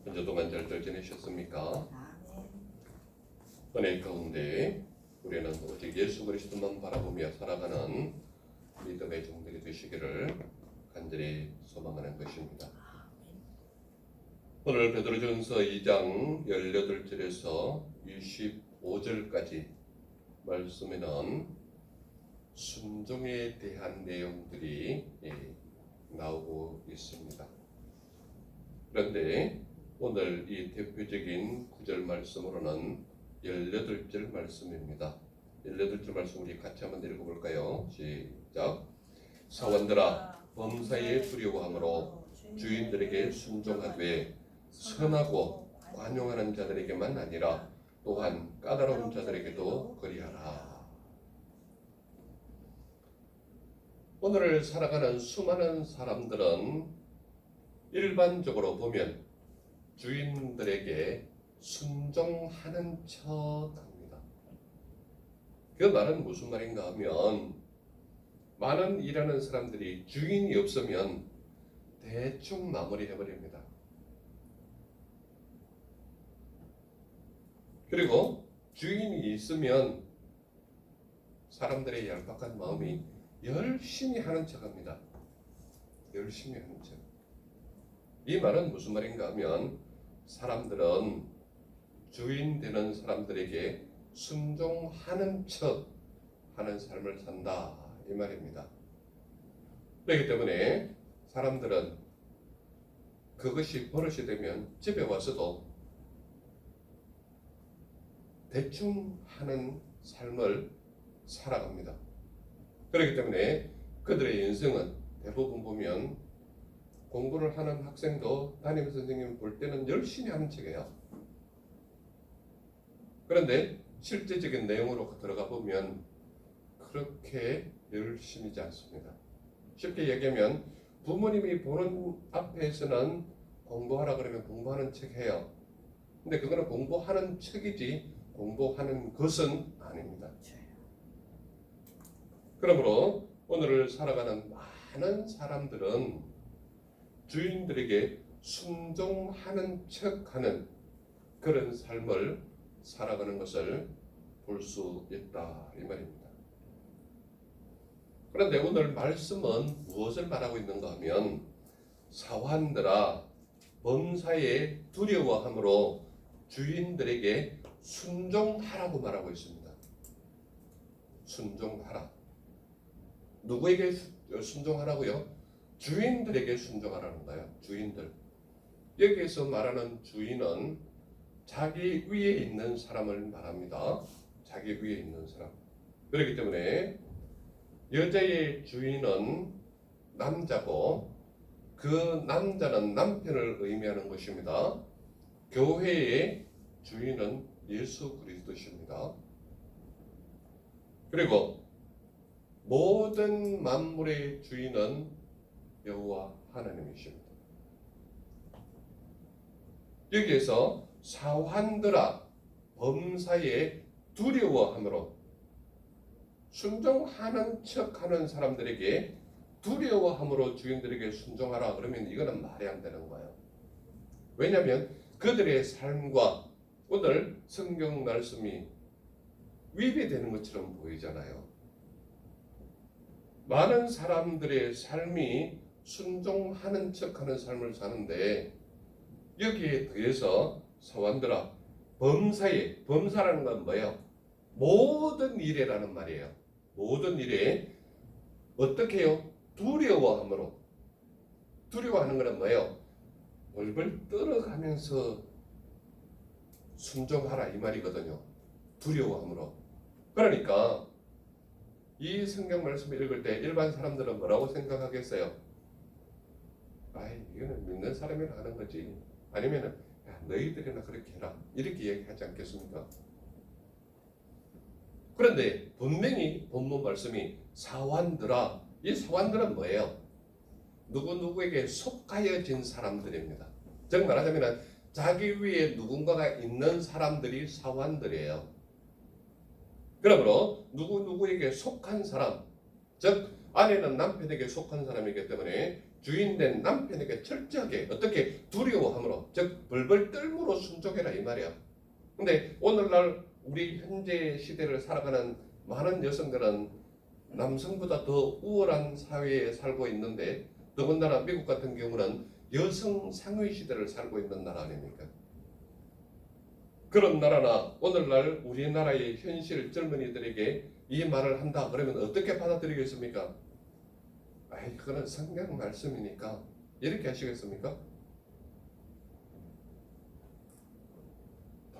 한 주 동안 잘들 지내셨습니까? 아멘. 은혜 가운데 우리는 오직 예수 그리스도만 바라보며 살아가는 믿음의 종들이 되시기를 간절히 소망하는 것입니다. 오늘 베드로전서 2장 18절에서 25절까지 말씀에는 순종에 대한 내용들이 나오고 있습니다. 그런데 오늘 이 대표적인 구절 말씀으로는 18절 말씀입니다. 18절 말씀 우리 같이 한번 읽어볼까요? 시작. 사원들아 범사에 두려워함으로 주인들에게 순종하되 선하고 관용하는 자들에게만 아니라 또한 까다로운 자들에게도 그리하라. 오늘 살아가는 수많은 사람들은 일반적으로 보면 주인들에게 순종하는 척합니다. 그 말은 무슨 말인가 하면 많은 일하는 사람들이 주인이 없으면 대충 마무리해버립니다. 그리고 주인이 있으면 사람들의 얄팍한 마음이 열심히 하는 척합니다. 열심히 하는 척. 이 말은 무슨 말인가 하면 사람들은 주인 되는 사람들에게 순종하는 척 하는 삶을 산다 이 말입니다. 그렇기 때문에 사람들은 그것이 버릇이 되면 집에 와서도 대충 하는 삶을 살아갑니다. 그렇기 때문에 그들의 인생은 대부분 보면 공부를 하는 학생도 담임 선생님 볼 때는 열심히 하는 척해요. 그런데 실제적인 내용으로 들어가 보면 그렇게 열심히지 않습니다. 쉽게 얘기하면 부모님이 보는 앞에서는 공부하라 그러면 공부하는 척해요. 근데 그거는 공부하는 척이지 공부하는 것은 아닙니다. 그러므로 오늘을 살아가는 많은 사람들은 주인들에게 순종하는 척하는 그런 삶을 살아가는 것을 볼 수 있다 이 말입니다. 그런데 오늘 말씀은 무엇을 말하고 있는가 하면 사환들아 범사에 두려워함으로 주인들에게 순종하라고 말하고 있습니다. 순종하라. 누구에게 순종하라고요? 주인들에게 순종하라는 거예요. 주인들. 여기에서 말하는 주인은 자기 위에 있는 사람을 말합니다. 자기 위에 있는 사람. 그렇기 때문에 여자의 주인은 남자고 그 남자는 남편을 의미하는 것입니다. 교회의 주인은 예수 그리스도십니다. 그리고 모든 만물의 주인은 여호와 하나님이십니다. 여기에서 사환들아 범사에 두려워함으로 순종하는 척하는 사람들에게 두려워함으로 주인들에게 순종하라 그러면 이거는 말이 안 되는 거예요. 왜냐하면 그들의 삶과 오늘 성경 말씀이 위배되는 것처럼 보이잖아요. 많은 사람들의 삶이 순종하는 척하는 삶을 사는데 여기에 더해서 사환들아 범사에 범사라는 건 뭐예요? 모든 일에라는 말이에요. 모든 일에 어떻게 해요? 두려워함으로. 두려워하는 것은 뭐예요? 벌벌 떨어가면서 순종하라 이 말이거든요. 두려워함으로. 그러니까 이 성경 말씀을 읽을 때 일반 사람들은 뭐라고 생각하겠어요? 아이 이거는 믿는 사람이 하는 거지. 아니면은 야, 너희들이나 그렇게 해라 이렇게 얘기하지 않겠습니까? 그런데 분명히 본문 말씀이 사환들아 이 사환들은 뭐예요? 누구누구에게 속하여진 사람들입니다. 즉 말하자면 자기 위에 누군가가 있는 사람들이 사환들이에요. 그러므로 누구누구에게 속한 사람, 즉 아내는 남편에게 속한 사람이기 때문에 주인된 남편에게 철저하게 어떻게 두려워함으로 즉 벌벌 떨므로 순종해라 이 말이야. 근데 오늘날 우리 현재 시대를 살아가는 많은 여성들은 남성보다 더 우월한 사회에 살고 있는데, 더군다나 미국 같은 경우는 여성 상위 시대를 살고 있는 나라 아닙니까? 그런 나라나 오늘날 우리나라의 현실 젊은이들에게 이 말을 한다 그러면 어떻게 받아들이겠습니까? 아이, 그거는 성경 말씀이니까 이렇게 하시겠습니까?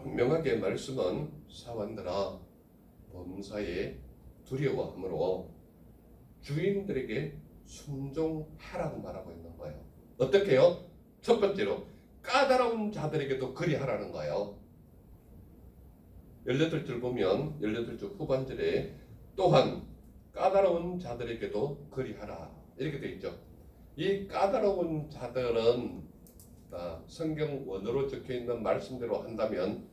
분명하게 말씀은 사원들아 범사에 두려워함으로 주인들에게 순종하라고 말하고 있는 거예요. 어떻게요? 첫 번째로 까다로운 자들에게도 그리하라는 거예요. 18절 보면 18절 후반절에 또한 까다로운 자들에게도 그리하라 이렇게 되어 있죠. 이 까다로운 자들은 성경 원어로 적혀있는 말씀대로 한다면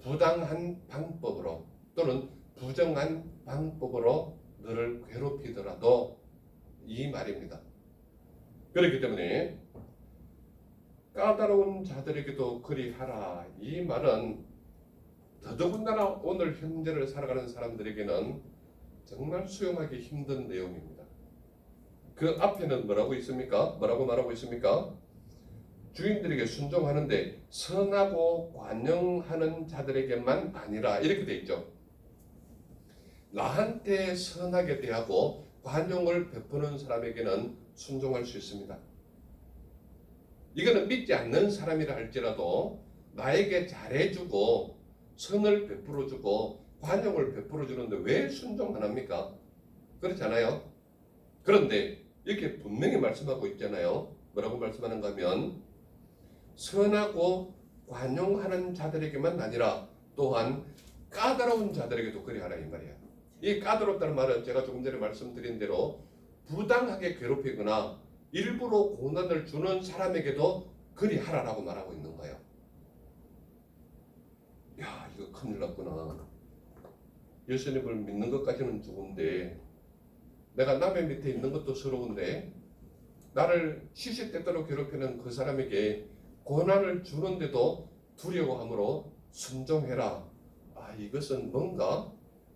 부당한 방법으로 또는 부정한 방법으로 너를 괴롭히더라도 이 말입니다. 그렇기 때문에 까다로운 자들에게도 그리하라 이 말은 더더군다나 오늘 현재를 살아가는 사람들에게는 정말 수용하기 힘든 내용입니다. 그 앞에는 뭐라고 있습니까? 뭐라고 말하고 있습니까? 주인들에게 순종하는데 선하고 관용하는 자들에게만 아니라 이렇게 돼 있죠. 나한테 선하게 대하고 관용을 베푸는 사람에게는 순종할 수 있습니다. 이거는 믿지 않는 사람이라 할지라도 나에게 잘해주고 선을 베풀어주고 관용을 베풀어주는데 왜 순종 안 합니까? 그렇잖아요. 그런데 이렇게 분명히 말씀하고 있잖아요. 뭐라고 말씀하는가 하면 선하고 관용하는 자들에게만 아니라 또한 까다로운 자들에게도 그리하라 이 말이야. 이 까다롭다는 말은 제가 조금 전에 말씀드린 대로 부당하게 괴롭히거나 일부러 고난을 주는 사람에게도 그리하라라고 말하고 있는 거예요. 야, 이거 큰일 났구나. 예수님을 믿는 것까지는 좋은데 내가 남의 밑에 있는 것도 서러운데 나를 시시때때로 괴롭히는 그 사람에게 고난을 주는데도 두려워함으로 순종해라. 이것은 뭔가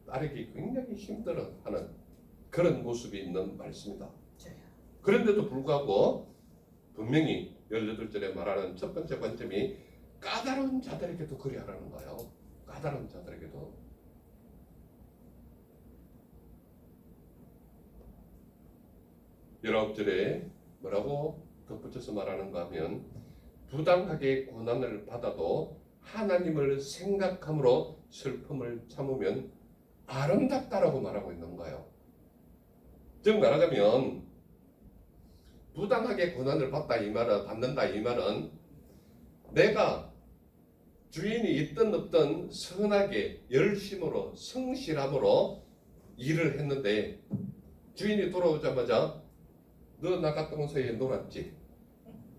따르기 굉장히 힘들어하는 그런 모습이 있는 말씀이다. 그런데도 불구하고 분명히 18절에 말하는 첫 번째 관점이 까다로운 자들에게도 그리하라는 거예요. 까다로운 자들에게도. 19절에 뭐라고 덧붙여서 말하는가 하면 부당하게 고난을 받아도 하나님을 생각함으로 슬픔을 참으면 아름답다라고 말하고 있는 거예요. 즉 말하자면 부당하게 고난을 받는다 이 말은 내가 주인이 있든 없든 선하게 열심으로 성실함으로 일을 했는데 주인이 돌아오자마자 너 나갔던 사이에 놀았지?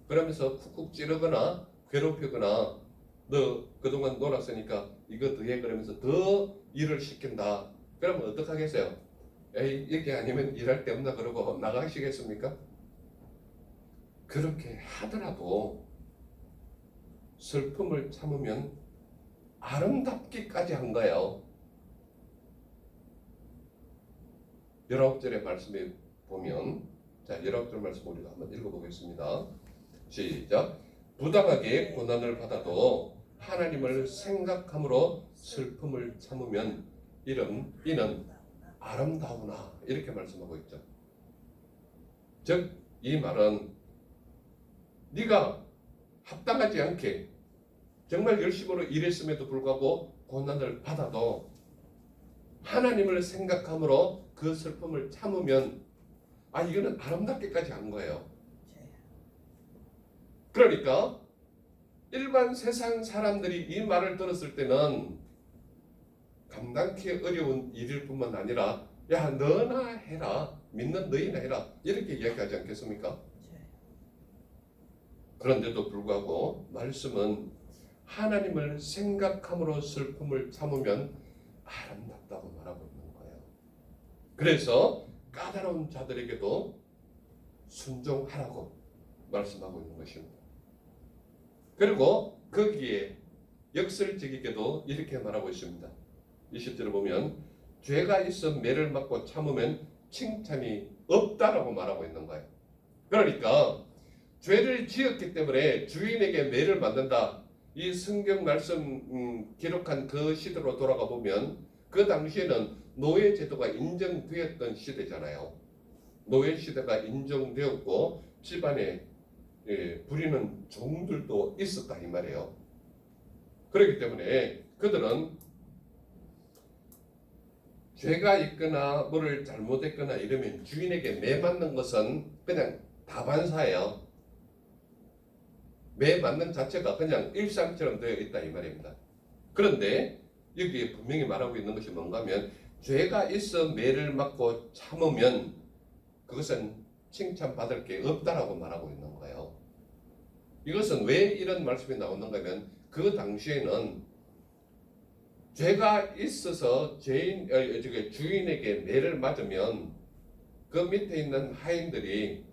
그러면서 쿡쿡 찌르거나 괴롭히거나 너 그동안 놀았으니까 이거 더 해 그러면서 더 일을 시킨다. 그러면 어떡하겠어요? 에이 이게 아니면 일할 데 없나 그러고 나가시겠습니까? 그렇게 하더라도 슬픔을 참으면 아름답기까지 한 거예요. 19절의 말씀에 보면 자 19절 말씀 우리가 한번 읽어보겠습니다. 시작. 부당하게 고난을 받아도 하나님을 생각함으로 슬픔을 참으면 이는 아름다우나 이렇게 말씀하고 있죠. 즉 이 말은 네가 합당하지 않게 정말 열심으로 일했음에도 불구하고 고난을 받아도 하나님을 생각함으로 그 슬픔을 참으면 이거는 아름답게까지 한 거예요. 그러니까 일반 세상 사람들이 이 말을 들었을 때는 감당하기 어려운 일일 뿐만 아니라 야 너나 해라 믿는 너희나 해라 이렇게 이야기하지 않겠습니까? 그런데도 불구하고 말씀은 하나님을 생각함으로 슬픔을 참으면 아름답다고 말하고 있는 거예요. 그래서 까다로운 자들에게도 순종하라고 말씀하고 있는 것입니다. 그리고 거기에 역설적이게도 이렇게 말하고 있습니다. 20절을 보면 죄가 있어 매를 맞고 참으면 칭찬이 없다라고 말하고 있는 거예요. 그러니까 죄를 지었기 때문에 주인에게 매를 맞는다. 이 성경 말씀 기록한 그 시대로 돌아가 보면 그 당시에는 노예 제도가 인정되었던 시대잖아요. 노예 시대가 인정되었고 집안에 부리는 종들도 있었다 이 말이에요. 그렇기 때문에 그들은 죄가 있거나 뭐를 잘못했거나 이러면 주인에게 매 맞는 것은 그냥 다반사예요. 매 맞는 자체가 그냥 일상처럼 되어 있다 이 말입니다. 그런데 여기에 분명히 말하고 있는 것이 뭔가 하면 죄가 있어 매를 맞고 참으면 그것은 칭찬받을 게 없다라고 말하고 있는 거예요. 이것은 왜 이런 말씀이 나오는가 하면 그 당시에는 죄가 있어서 주인에게 매를 맞으면 그 밑에 있는 하인들이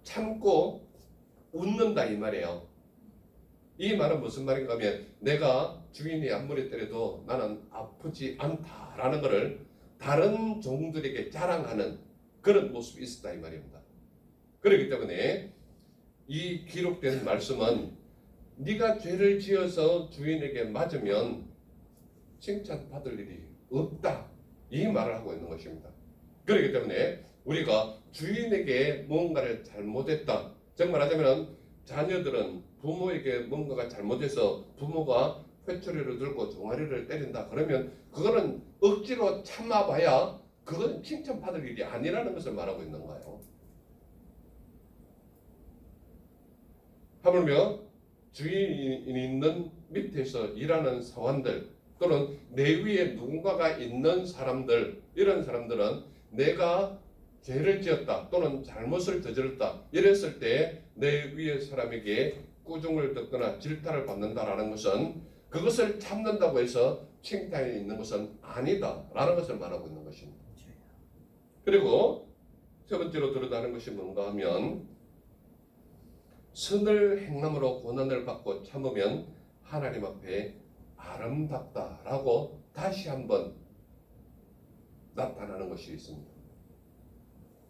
참고 웃는다 이 말이에요. 이 말은 무슨 말인가 하면 내가 주인이 아무리 때려도 나는 아프지 않다라는 것을 다른 종들에게 자랑하는 그런 모습이 있었다 이 말입니다. 그렇기 때문에 이 기록된 말씀은 네가 죄를 지어서 주인에게 맞으면 칭찬받을 일이 없다 이 말을 하고 있는 것입니다. 그렇기 때문에 우리가 주인에게 뭔가를 잘못했다, 정말 하자면 자녀들은 부모에게 뭔가가 잘못해서 부모가 회초리를 들고 종아리를 때린다 그러면 그거는 억지로 참아봐야 그건 칭찬받을 일이 아니라는 것을 말하고 있는 거예요. 하물며 주인이 있는 밑에서 일하는 사원들 또는 내 위에 누군가가 있는 사람들, 이런 사람들은 내가 죄를 지었다 또는 잘못을 저질렀다 이랬을 때 내 위에 사람에게 꾸중을 듣거나 질타를 받는다라는 것은 그것을 참는다고 해서 칭찬이 있는 것은 아니다라는 것을 말하고 있는 것입니다. 그리고 세 번째로 드러나는 것이 뭔가 하면 선을 행함으로 고난을 받고 참으면 하나님 앞에 아름답다라고 다시 한번 나타나는 것이 있습니다.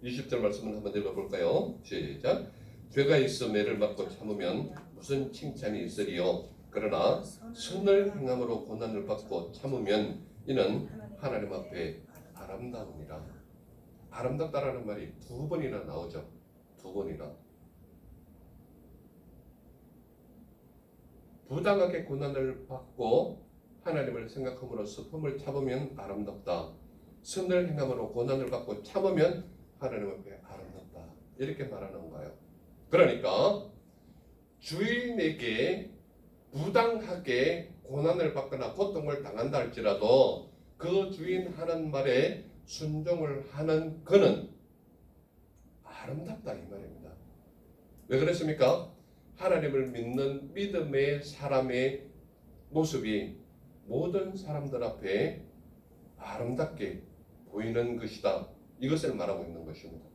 20절 말씀을 한번 읽어볼까요? 시작. 죄가 있어 매를 맞고 참으면 무슨 칭찬이 있으리요. 그러나 선을 행함으로 고난을 받고 참으면 이는 하나님 앞에 아름다우니라. 아름답다라는 말이 두 번이나 나오죠. 두 번이나. 부당하게 고난을 받고 하나님을 생각함으로 슬픔을 참으면 아름답다. 선을 행함으로 고난을 받고 참으면 하나님 앞에 아름답다. 이렇게 말하는 거예요. 그러니까 주인에게 부당하게 고난을 받거나 고통을 당한다 할지라도 그 주인 하는 말에 순종을 하는 그는 아름답다 이 말입니다. 왜 그렇습니까? 하나님을 믿는 믿음의 사람의 모습이 모든 사람들 앞에 아름답게 보이는 것이다. 이것을 말하고 있는 것입니다.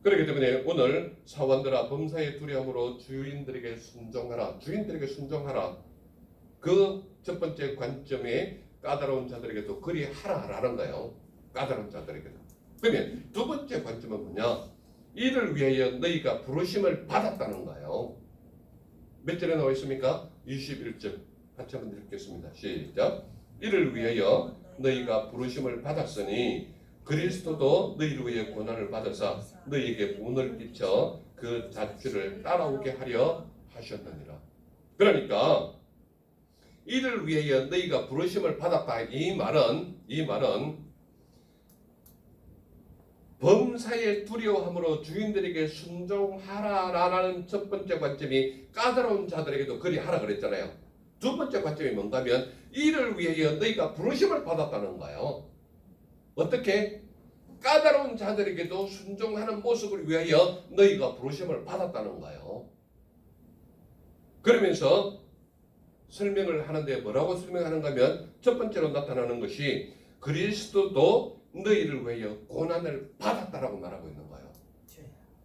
그렇기 때문에 오늘 사원들아 범사의 두려움으로 주인들에게 순종하라. 주인들에게 순종하라. 그 첫 번째 관점에 까다로운 자들에게도 그리 하라라는 거예요. 까다로운 자들에게도. 그러면 두 번째 관점은 뭐냐? 이를 위하여 너희가 부르심을 받았다는 거예요. 몇 절에 나와 있습니까? 21절. 같이 한번 읽겠습니다. 시작. 이를 위하여 너희가 부르심을 받았으니 그리스도도 너희를 위해 고난을 받으사 너희에게 본을 끼쳐 그 자취를 따라오게 하려 하셨느니라. 그러니까 이를 위하여 너희가 부르심을 받았다. 이 말은 범사에 두려워함으로 주인들에게 순종하라라는 첫 번째 관점이 까다로운 자들에게도 그리 하라 그랬잖아요. 두 번째 관점이 뭔가 하면 이를 위하여 너희가 부르심을 받았다는 거예요. 어떻게? 까다로운 자들에게도 순종하는 모습을 위하여 너희가 부르심을 받았다는 거예요. 그러면서 설명을 하는데 뭐라고 설명하는가 하면 첫 번째로 나타나는 것이 그리스도도 너희를 위하여 고난을 받았다라고 말하고 있는 거예요.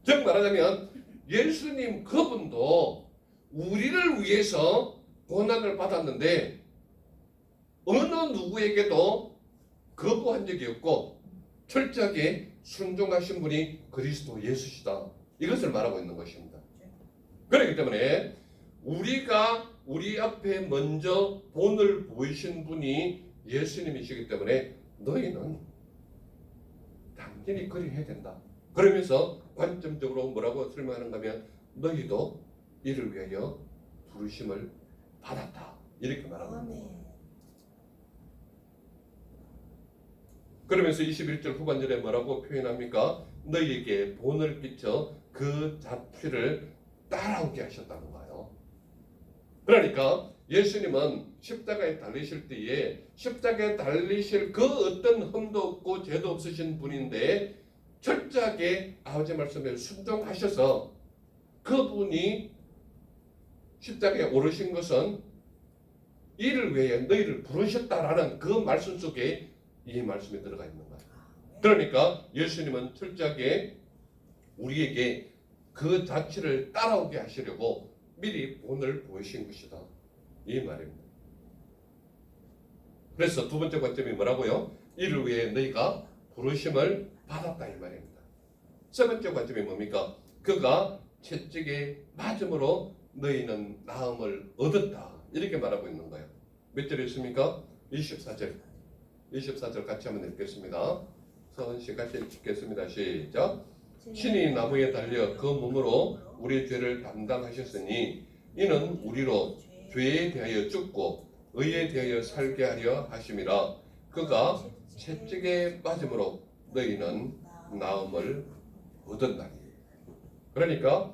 즉 말하자면 예수님 그분도 우리를 위해서 고난을 받았는데 어느 누구에게도 거부한 적이 없고 철저하게 순종하신 분이 그리스도 예수시다. 이것을 말하고 있는 것입니다. 그렇기 때문에 우리가 우리 앞에 먼저 본을 보이신 분이 예수님이시기 때문에 너희는 당연히 그리 해야 된다. 그러면서 관점적으로 뭐라고 설명하는가 하면 너희도 이를 위하여 부르심을 받았다. 이렇게 말하는 겁니다. 그러면서 21절 후반절에 뭐라고 표현합니까? 너희에게 본을 끼쳐 그 자취를 따라오게 하셨다는 거예요. 그러니까 예수님은 십자가에 달리실 때에 십자가에 달리실 그 어떤 흠도 없고 죄도 없으신 분인데 철저하게 아버지 말씀에 순종하셔서 그분이 십자가에 오르신 것은 이를 위해 너희를 부르셨다라는 그 말씀 속에 이 말씀이 들어가 있는 거예요. 그러니까 예수님은 철저하게 우리에게 그 자취를 따라오게 하시려고 미리 본을 보이신 것이다. 이 말입니다. 그래서 두 번째 관점이 뭐라고요? 이를 위해 너희가 부르심을 받았다 이 말입니다. 세 번째 관점이 뭡니까? 그가 채찍에 맞음으로 너희는 나음을 얻었다. 이렇게 말하고 있는 거예요. 몇 절에 있습니까? 24절. 24절 같이 한번 읽겠습니다. 서은씨 같이 읽겠습니다. 시작. 신이 나무에 달려 그 몸으로 우리 죄를 담당하셨으니 이는 우리로 죄에 대하여 죽고 의에 대하여 살게 하려 하심이라. 그가 채찍에 맞음으로 너희는 나음을 얻었나니. 그러니까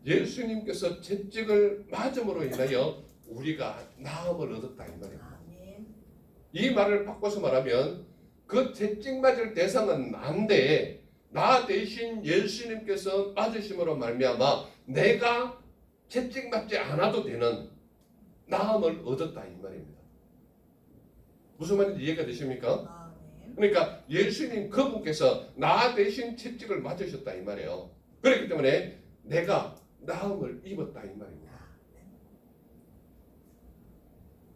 예수님께서 채찍을 맞음으로 인하여 우리가 나음을 얻었다 이 말입니다. 이 말을 바꿔서 말하면 그 채찍 맞을 대상은 난데 나 대신 예수님께서 맞으심으로 말미암아 내가 채찍 맞지 않아도 되는 나음을 얻었다 이 말입니다. 무슨 말인지 이해가 되십니까? 그러니까 예수님 그분께서 나 대신 채찍을 맞으셨다 이 말이에요. 그렇기 때문에 내가 나음을 입었다 이 말입니다.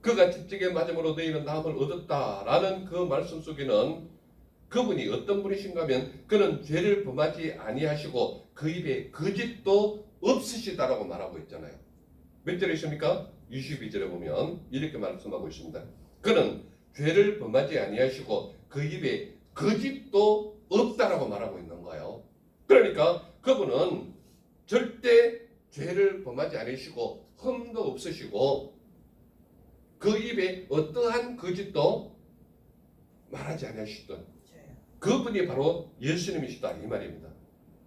그가 채찍에 맞음으로 너희는 나음을 얻었다라는 그 말씀 속에는 그분이 어떤 분이신가 하면 그는 죄를 범하지 아니하시고 그 입에 거짓도 없으시다라고 말하고 있잖아요. 몇 절에 있습니까? 22절에 보면 이렇게 말씀하고 있습니다. 그는 죄를 범하지 아니하시고 그 입에 거짓도 없다라고 말하고 있는 거예요. 그러니까 그분은 절대 죄를 범하지 않으시고 흠도 없으시고 그 입에 어떠한 거짓도 말하지 않으시던 그분이 바로 예수님이시다 이 말입니다.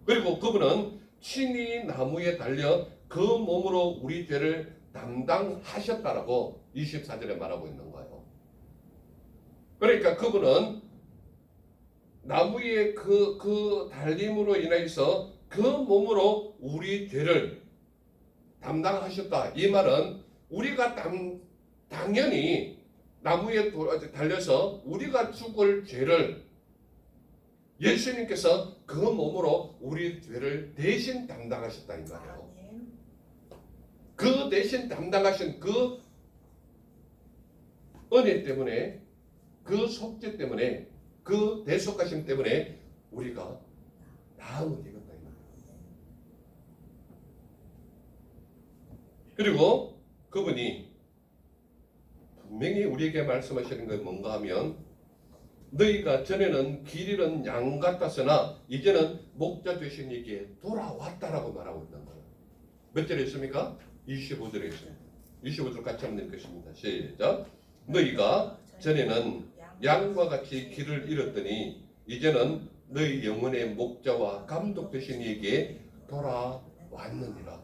그리고 그분은 친히 나무에 달려 그 몸으로 우리 죄를 담당하셨다라고 24절에 말하고 있는 거예요. 그러니까 그분은 나무의 그 달림으로 인해서 그 몸으로 우리 죄를 담당하셨다. 이 말은 우리가 당연히 나무에 달려서 우리가 죽을 죄를 예수님께서 그 몸으로 우리 죄를 대신 담당하셨다 이 말이에요. 그 대신 담당하신 그 은혜 때문에 그 속죄 때문에 그 대속하심 때문에 우리가 나음을 입었다 이 말이에요. 그리고 그분이 분명히 우리에게 말씀하시는 건 뭔가 하면 너희가 전에는 길 잃은 양 같았으나 이제는 목자 되신 이에게 돌아왔다라고 말하고 있는 거예요. 몇 절에 있습니까? 25절에 있습니다. 25절 같이 한번 읽겠습니다. 시작. 너희가 전에는 양과 같이 길을 잃었더니 이제는 너희 영혼의 목자와 감독 되신 이에게 돌아왔느니라.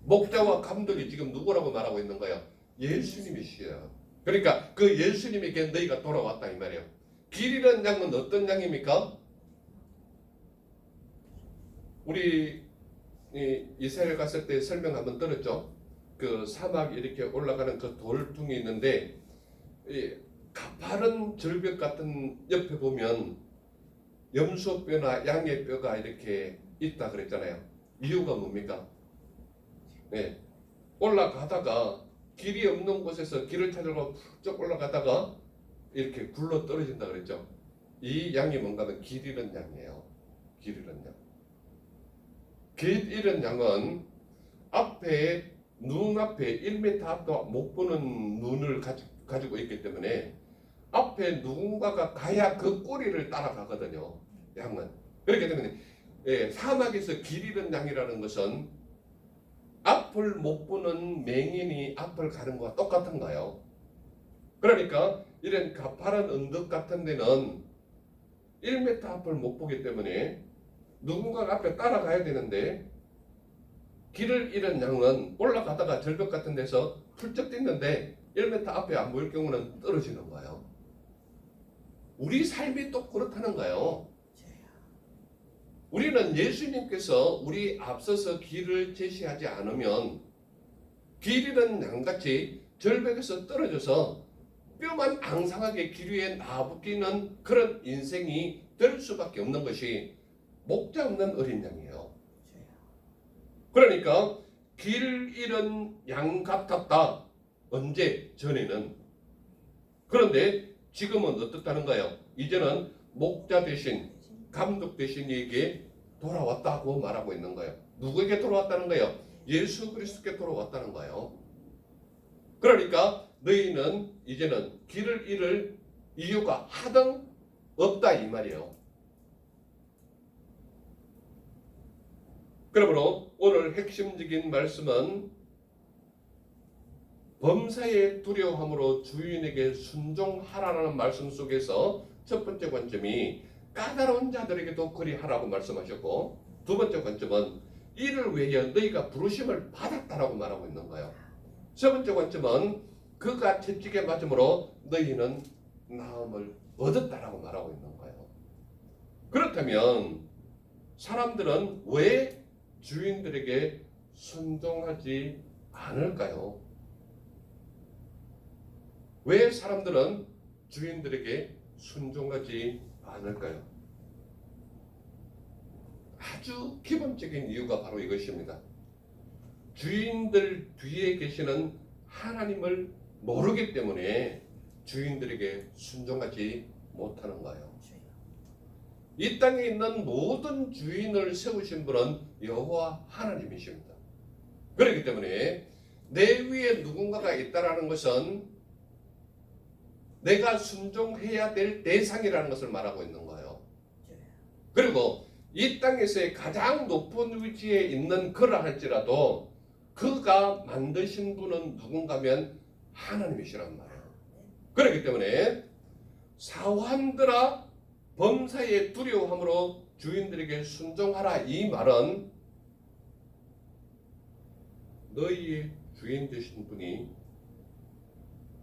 목자와 감독이 지금 누구라고 말하고 있는 거예요? 예수님이시여. 그러니까 그 예수님에게 너희가 돌아왔다 이 말이에요. 길 잃은 양은 어떤 양입니까? 우리 이스라엘 갔을 때 설명 한번 들었죠. 그 사막 이렇게 올라가는 그 돌퉁이 있는데 가파른 절벽 같은 옆에 보면 염소 뼈나 양의 뼈가 이렇게 있다 그랬잖아요. 이유가 뭡니까? 네. 올라가다가 길이 없는 곳에서 길을 찾으러 쭉 올라가다가 이렇게 굴러 떨어진다 그랬죠. 이 양이 뭔가는 길 잃은 양이에요. 길 잃은 양. 길 잃은 양은 앞에 눈앞에 1m 앞도 못 보는 눈을 가지고 있기 때문에 앞에 누군가가 가야 그 꼬리를 따라가거든요. 양은. 그렇기 때문에 사막에서 길 잃은 양이라는 것은 앞을 못 보는 맹인이 앞을 가는 것과 똑같은가요? 그러니까 이런 가파른 언덕 같은 데는 1m 앞을 못 보기 때문에 누군가가 앞에 따라가야 되는데 길을 잃은 양은 올라가다가 절벽 같은 데서 훌쩍 뛰는데 1m 앞에 안 보일 경우는 떨어지는 거예요. 우리 삶이 또 그렇다는 거예요. 우리는 예수님께서 우리 앞서서 길을 제시하지 않으면 길 잃은 양같이 절벽에서 떨어져서 뼈만 앙상하게 길 위에 나부끼는 그런 인생이 될 수밖에 없는 것이 목자 없는 어린 양이에요. 그러니까 길 잃은 양 같았다. 언제? 전에는. 그런데 지금은 어떻다는가요? 이제는 목자 대신 감독 대신 에게 돌아왔다고 말하고 있는 거예요. 누구에게 돌아왔다는 거예요? 예수 그리스도께 돌아왔다는 거예요. 그러니까 너희는 이제는 길을 잃을 이유가 하등 없다 이 말이에요. 그러므로 오늘 핵심적인 말씀은 범사의 두려움으로 주인에게 순종하라는 말씀 속에서 첫 번째 관점이 까다로운 자들에게도 그리하라고 말씀하셨고, 두 번째 관점은 이를 위하여 너희가 부르심을 받았다라고 말하고 있는 거예요. 세 번째 관점은 그가 채찍에 맞음으로 너희는 나음을 얻었다라고 말하고 있는 거예요. 그렇다면 사람들은 왜 주인들에게 순종하지 않을까요? 왜 사람들은 주인들에게 순종하지 않을까요? 아주 기본적인 이유가 바로 이것입니다. 주인들 뒤에 계시는 하나님을 모르기 때문에 주인들에게 순종하지 못하는 거예요. 이 땅에 있는 모든 주인을 세우신 분은 여호와 하나님이십니다. 그렇기 때문에 내 위에 누군가가 있다라는 것은 내가 순종해야 될 대상이라는 것을 말하고 있는 거예요. 그리고 이 땅에서의 가장 높은 위치에 있는 그라 할지라도 그가 만드신 분은 누군가면 하나님이시란 말이에요. 그렇기 때문에 사환들아 범사에 두려워함으로 주인들에게 순종하라 이 말은 너희의 주인 되신 분이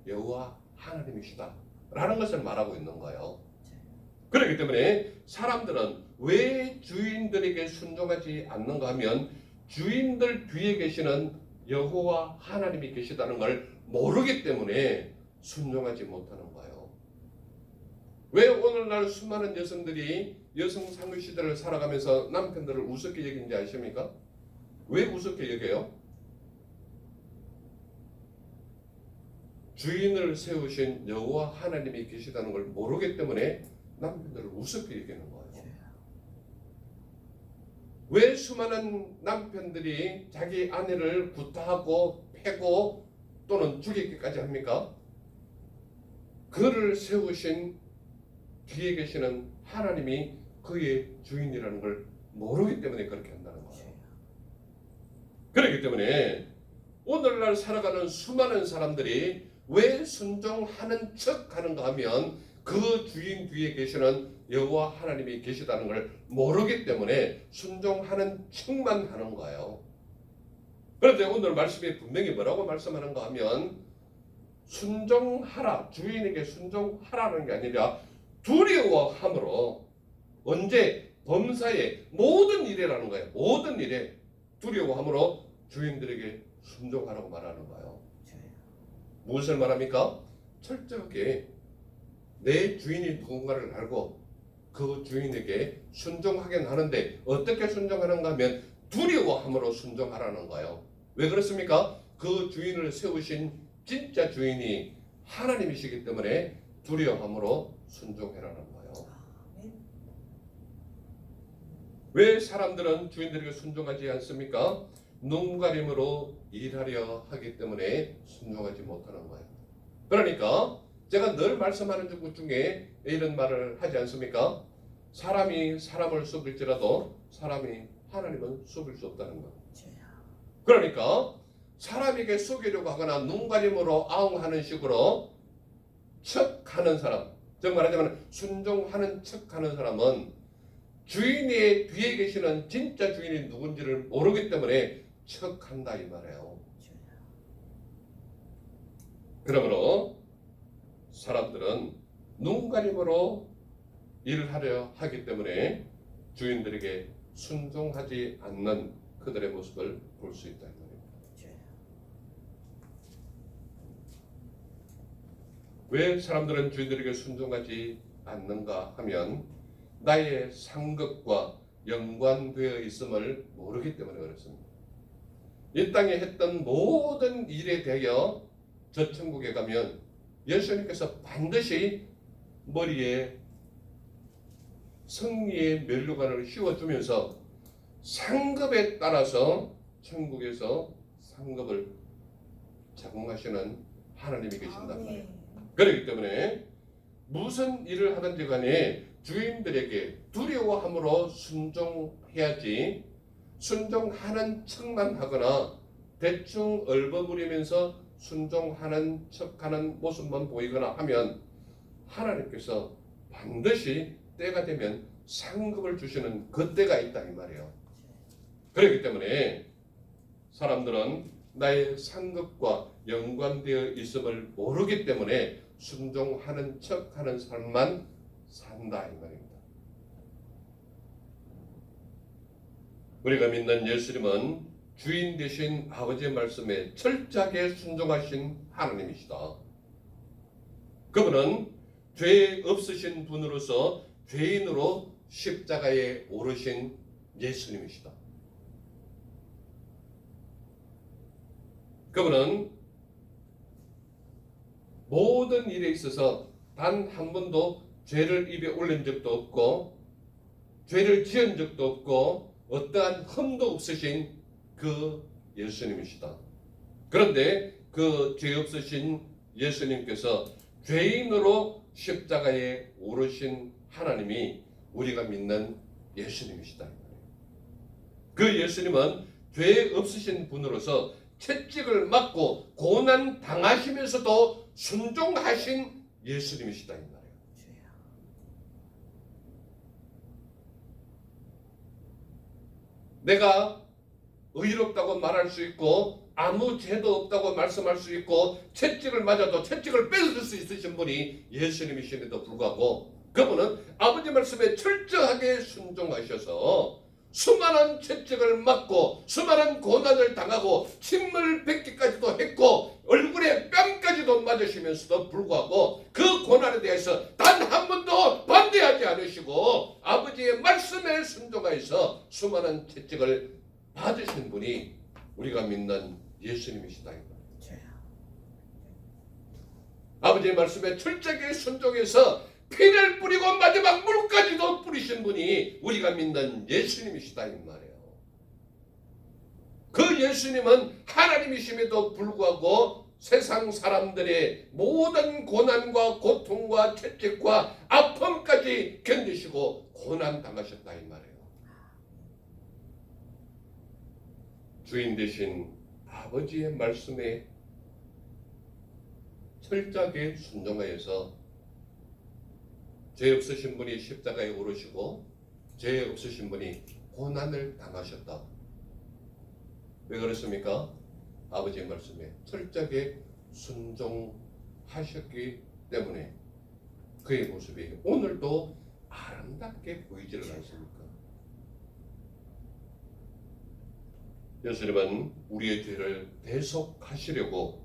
여호와 하나님이시다 라는 것을 말하고 있는 거예요. 그렇기 때문에 사람들은 왜 주인들에게 순종하지 않는가 하면 주인들 뒤에 계시는 여호와 하나님이 계시다는 걸 모르기 때문에 순종하지 못하는 거예요. 왜 오늘날 수많은 여성들이 여성 상위 시대를 살아가면서 남편들을 우습게 여기는지 아십니까? 왜 우습게 여겨요? 주인을 세우신 여호와 하나님이 계시다는 걸 모르기 때문에 남편들을 우습게 여기는 거예요. 왜 수많은 남편들이 자기 아내를 구타하고 패고 또는 죽이기까지 합니까? 그를 세우신 뒤에 계시는 하나님이 그의 주인이라는 걸 모르기 때문에 그렇게 한다는 거예요. 그렇기 때문에 오늘날 살아가는 수많은 사람들이 왜 순종하는 척 하는가 하면 그 주인 뒤에 계시는 여호와 하나님이 계시다는 걸 모르기 때문에 순종하는 척만 하는 거예요. 그런데 오늘 말씀이 분명히 뭐라고 말씀하는가 하면 순종하라, 주인에게 순종하라는 게 아니라 두려워함으로 언제 범사의 모든 일이라는 거예요. 모든 일에 두려워함으로 주인들에게 순종하라고 말하는 거예요. 무엇을 말합니까? 철저하게 내 주인이 누군가를 알고 그 주인에게 순종하긴 하는데 어떻게 순종하는가 하면 두려워함으로 순종하라는 거예요. 왜 그렇습니까? 그 주인을 세우신 진짜 주인이 하나님이시기 때문에 두려워함으로 순종해라는 거예요. 왜 사람들은 주인들에게 순종하지 않습니까? 눈가림으로 일하려 하기 때문에 순종하지 못하는 거예요. 그러니까 제가 늘 말씀하는 것 중에 이런 말을 하지 않습니까? 사람이 사람을 속일지라도 사람이 하나님은 속일 수 없다는 거예요. 그러니까 사람에게 속이려고 하거나 눈가림으로 아웅하는 식으로 척하는 사람, 즉 말하자면 순종하는 척하는 사람은 주인의 뒤에 계시는 진짜 주인이 누군지를 모르기 때문에 척한다 이 말이에요. 그러므로 사람들은 눈가림으로 일을 하려 하기 때문에 주인들에게 순종하지 않는 그들의 모습을 볼 수 있다 이 말입니다. 왜 사람들은 주인들에게 순종하지 않는가 하면 나의 상급과 연관되어 있음을 모르기 때문에 그렇습니다. 이 땅에 했던 모든 일에 대하여 저 천국에 가면 예수님께서 반드시 머리에 승리의 면류관을 씌워주면서 상급에 따라서 천국에서 상급을 제공하시는 하나님이 계신단 말이에요. 그렇기 때문에 무슨 일을 하든지 간에 주인들에게 두려워함으로 순종해야지 순종하는 척만 하거나 대충 얼버무리면서 순종하는 척하는 모습만 보이거나 하면 하나님께서 반드시 때가 되면 상급을 주시는 그때가 있다 이 말이에요. 그렇기 때문에 사람들은 나의 상급과 연관되어 있음을 모르기 때문에 순종하는 척하는 삶만 산다 이 말입니다. 우리가 믿는 예수님은 주인 되신 아버지의 말씀에 철저하게 순종하신 하나님이시다. 그분은 죄 없으신 분으로서 죄인으로 십자가에 오르신 예수님이시다. 그분은 모든 일에 있어서 단 한 번도 죄를 입에 올린 적도 없고 죄를 지은 적도 없고 어떠한 흠도 없으신 그 예수님이시다. 그런데 그 죄 없으신 예수님께서 죄인으로 십자가에 오르신 하나님이 우리가 믿는 예수님이시다. 그 예수님은 죄 없으신 분으로서 채찍을 맞고 고난 당하시면서도 순종하신 예수님이시다 이 말이에요. 내가 의롭다고 말할 수 있고 아무 죄도 없다고 말씀할 수 있고 채찍을 맞아도 채찍을 뺏을 수 있으신 분이 예수님이심에도 불구하고 그분은 아버지 말씀에 철저하게 순종하셔서 수많은 채찍을 맞고 수많은 고난을 당하고 침을 뱉기까지도 했고 얼굴에 뺨까지도 맞으시면서도 불구하고 그 고난에 대해서 단 한 번도 반대하지 않으시고 아버지의 말씀에 순종하여서 수많은 채찍을 받으신 분이 우리가 믿는 예수님이시다. 아버지의 말씀에 철저하게 순종해서 피를 뿌리고 마지막 물까지도 뿌리신 분이 우리가 믿는 예수님이시다 이 말이에요. 그 예수님은 하나님이심에도 불구하고 세상 사람들의 모든 고난과 고통과 채찍과 아픔까지 견디시고 고난 당하셨다 이 말이에요. 주인 되신 아버지의 말씀에 철저하게 순종하여서 죄 없으신 분이 십자가에 오르시고 죄 없으신 분이 고난을 당하셨다. 왜 그렇습니까? 아버지의 말씀에 철저하게 순종하셨기 때문에 그의 모습이 오늘도 아름답게 보이지를 않습니까? 예수님은 우리의 죄를 대속하시려고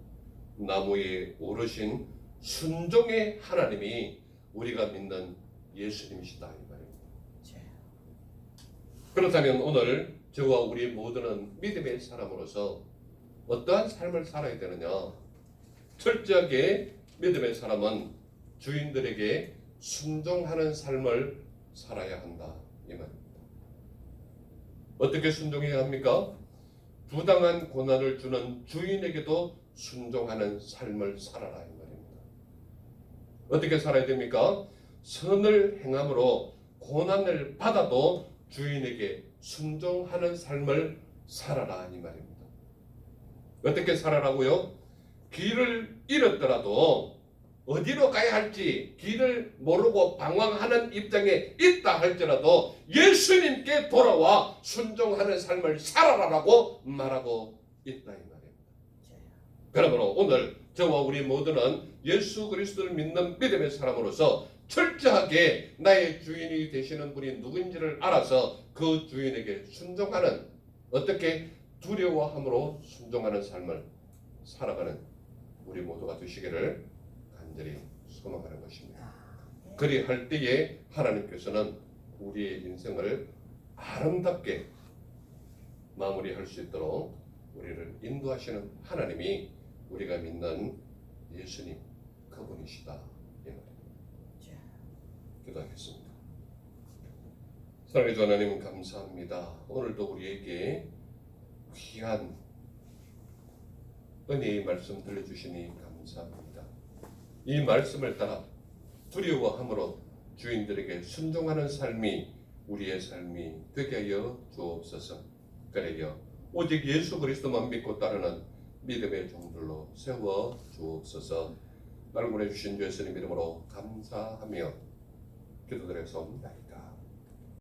나무에 오르신 순종의 하나님이 우리가 믿는 예수님이시다 이 말이에요. 그렇다면 오늘 저와 우리 모두는 믿음의 사람으로서 어떠한 삶을 살아야 되느냐? 철저하게 믿음의 사람은 주인들에게 순종하는 삶을 살아야 한다 이 말입니다. 어떻게 순종해야 합니까? 부당한 고난을 주는 주인에게도 순종하는 삶을 살아라 이 말입니다. 어떻게 살아야 됩니까? 선을 행함으로 고난을 받아도 주인에게 순종하는 삶을 살아라 이 말입니다. 어떻게 살아라고요? 길을 잃었더라도 어디로 가야 할지 길을 모르고 방황하는 입장에 있다 할지라도 예수님께 돌아와 순종하는 삶을 살아라라고 말하고 있다 이 말입니다. 그러므로 오늘 저와 우리 모두는 예수 그리스도를 믿는 믿음의 사람으로서 철저하게 나의 주인이 되시는 분이 누구인지를 알아서 그 주인에게 순종하는, 어떻게 두려워함으로 순종하는 삶을 살아가는 우리 모두가 되시기를 간절히 소망하는 것입니다. 그리할 때에 하나님께서는 우리의 인생을 아름답게 마무리할 수 있도록 우리를 인도하시는 하나님이 우리가 믿는 예수님 그분이시다 이 말입니다. 기도하겠습니다. 사랑의 주 하나님 감사합니다. 오늘도 우리에게 귀한 은혜의 말씀 들려주시니 감사합니다. 이 말씀을 따라 두려워함으로 주인들에게 순종하는 삶이 우리의 삶이 되게 하여 주옵소서. 그래요 오직 예수 그리스도만 믿고 따르는 믿음의 종들로 세워 주옵소서. 나를 보내주신 예수님 이름으로 감사하며 기도드렸사옵나이다.